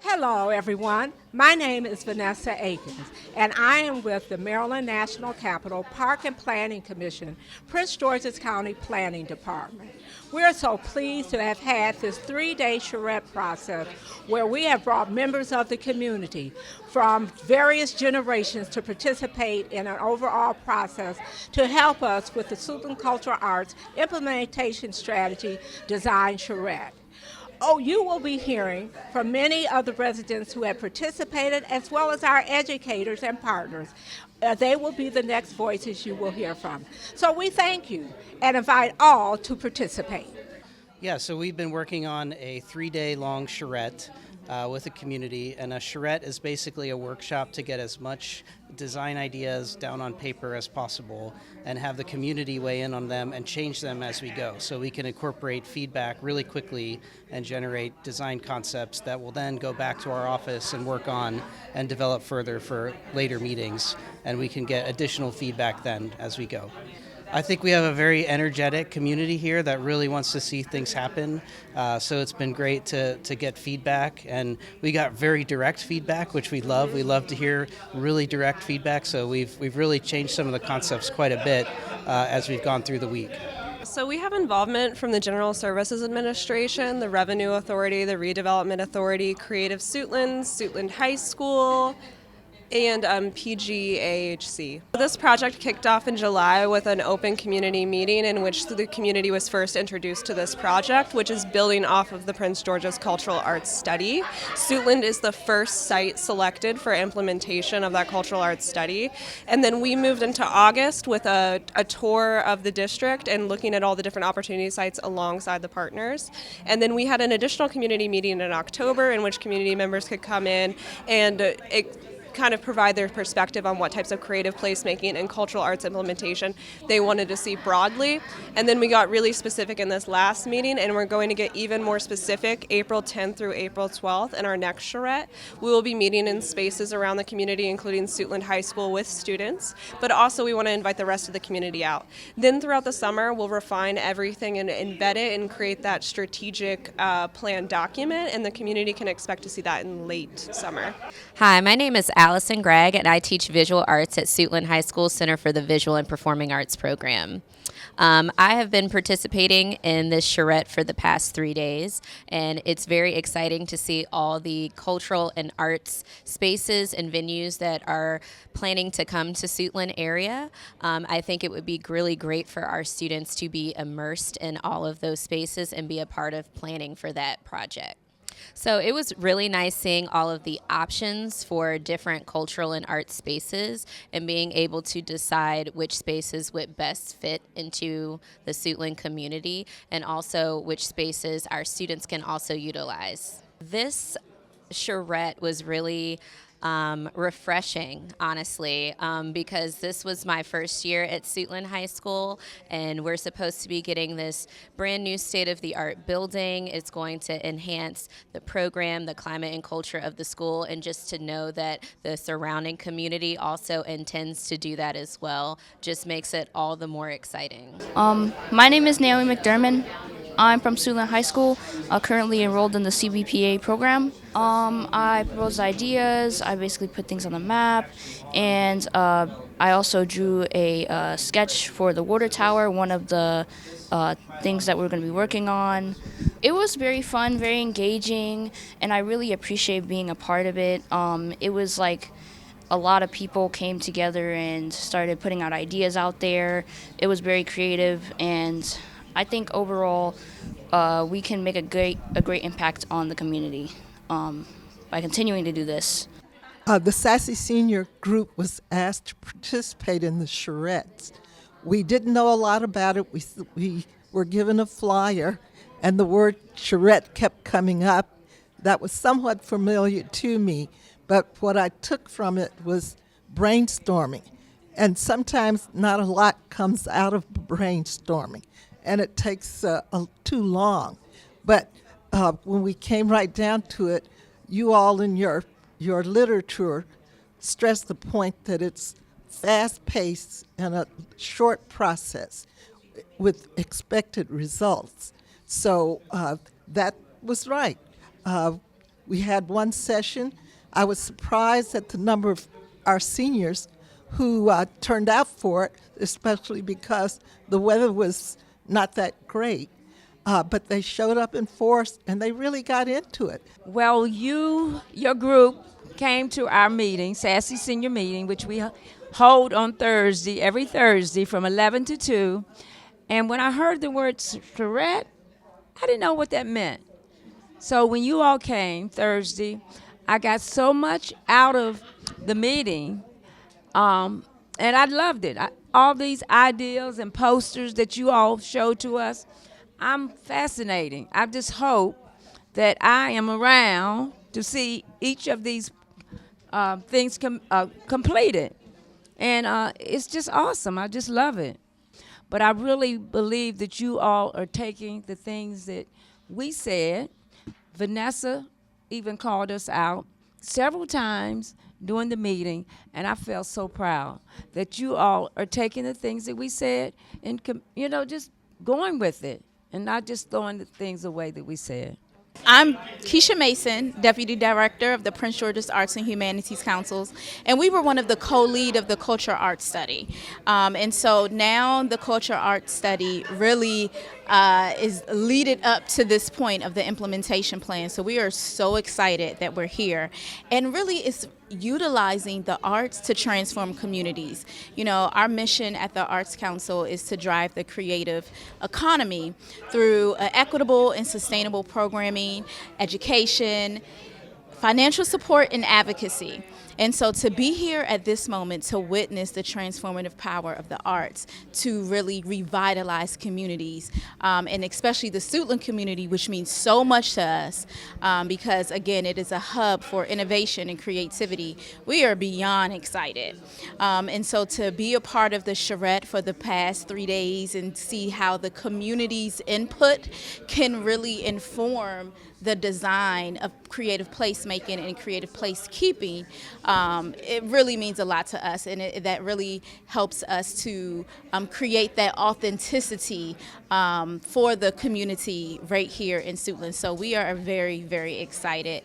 Hello, everyone. My name is Vanessa Akins, and I am with the Maryland National Capital Park and Planning Commission, Prince George's County Planning Department. We are so pleased to have had this 3-day charrette process where we have brought members of the community from various generations to participate in an overall process to help us with the Suitland Cultural Arts Implementation Strategy Design Charrette. Oh, you will be hearing from many of the residents who have participated as well as our educators and partners. They will be the next voices you will hear from. So we thank you and invite all to participate. Yeah, so we've been working on a 3-day long charrette with the community, and a charrette is basically a workshop to get as much design ideas down on paper as possible and have the community weigh in on them and change them as we go, so we can incorporate feedback really quickly and generate design concepts that will then go back to our office and work on and develop further for later meetings, and we can get additional feedback then as we go. I think we have a very energetic community here that really wants to see things happen. So it's been great to get feedback, and we got very direct feedback, which we love. We love to hear really direct feedback. So we've really changed some of the concepts quite a bit as we've gone through the week. So we have involvement from the General Services Administration, the Revenue Authority, the Redevelopment Authority, Creative Suitland, Suitland High School, and PGAHC. This project kicked off in July with an open community meeting in which the community was first introduced to this project, which is building off of the Prince George's Cultural Arts Study. Suitland is the first site selected for implementation of that cultural arts study. And then we moved into August with a tour of the district and looking at all the different opportunity sites alongside the partners. And then we had an additional community meeting in October in which community members could come in and kind of provide their perspective on what types of creative placemaking and cultural arts implementation they wanted to see broadly. And then we got really specific in this last meeting, and we're going to get even more specific April 10th through April 12th in our next charrette. We will be meeting in spaces around the community, including Suitland High School with students, but also we want to invite the rest of the community out. Then throughout the summer, we'll refine everything and embed it and create that strategic plan document, and the community can expect to see that in late summer. Hi, my name is Allison Gregg, and I teach visual arts at Suitland High School Center for the Visual and Performing Arts program. I have been participating in this charrette for the past 3 days, and it's very exciting to see all the cultural and arts spaces and venues that are planning to come to Suitland area. I think it would be really great for our students to be immersed in all of those spaces and be a part of planning for that project. So it was really nice seeing all of the options for different cultural and art spaces and being able to decide which spaces would best fit into the Suitland community and also which spaces our students can also utilize. This charrette was really refreshing, honestly, because this was my first year at Suitland High School, and we're supposed to be getting this brand new state-of-the-art building. It's going to enhance the program, the climate and culture of the school, and just to know that the surrounding community also intends to do that as well just makes it all the more exciting. My name is Naomi McDermott. I'm from Suitland High School, currently enrolled in the CBPA program. I propose ideas, I basically put things on the map, and I also drew a sketch for the water tower, one of the things that we're going to be working on. It was very fun, very engaging, and I really appreciate being a part of it. It was like a lot of people came together and started putting out ideas out there. It was very creative, and I think overall we can make a great impact on the community by continuing to do this. The Sassy Senior group was asked to participate in the charrettes. We didn't know a lot about it. We were given a flyer, and the word charrette kept coming up. That was somewhat familiar to me, but what I took from it was brainstorming. And sometimes not a lot comes out of brainstorming, and it takes too long. But when we came right down to it, you all in your literature stressed the point that it's fast-paced and a short process with expected results. So that was right. We had one session. I was surprised at the number of our seniors who turned out for it, especially because the weather was not that great. But they showed up in force and they really got into it. Well, your group came to our meeting, Sassy Senior Meeting, which we hold on Thursday, every Thursday from 11 to 2. And when I heard the word charrette, I didn't know what that meant. So when you all came Thursday, I got so much out of the meeting, and I loved it. All these ideas and posters that you all showed to us, I'm fascinating. I just hope that I am around to see each of these things completed. And it's just awesome. I just love it. But I really believe that you all are taking the things that we said. Vanessa even called us out several times during the meeting, and I felt so proud that you all are taking the things that we said and, just going with it and not just throwing the things away that we said. I'm Keisha Mason, Deputy Director of the Prince George's Arts and Humanities Councils, and we were one of the co-lead of the Culture Arts Study. And so now the Culture Arts Study really is leaded up to this point of the implementation plan. So we are so excited that we're here. And really it's utilizing the arts to transform communities. You know, our mission at the Arts Council is to drive the creative economy through equitable and sustainable programming, education, financial support, and advocacy. And so to be here at this moment to witness the transformative power of the arts to really revitalize communities, and especially the Suitland community, which means so much to us, because again, it is a hub for innovation and creativity. We are beyond excited. And so to be a part of the charrette for the past 3 days and see how the community's input can really inform the design of creative placemaking and creative placekeeping, it really means a lot to us, and that really helps us to create that authenticity for the community right here in Suitland. So we are very, very excited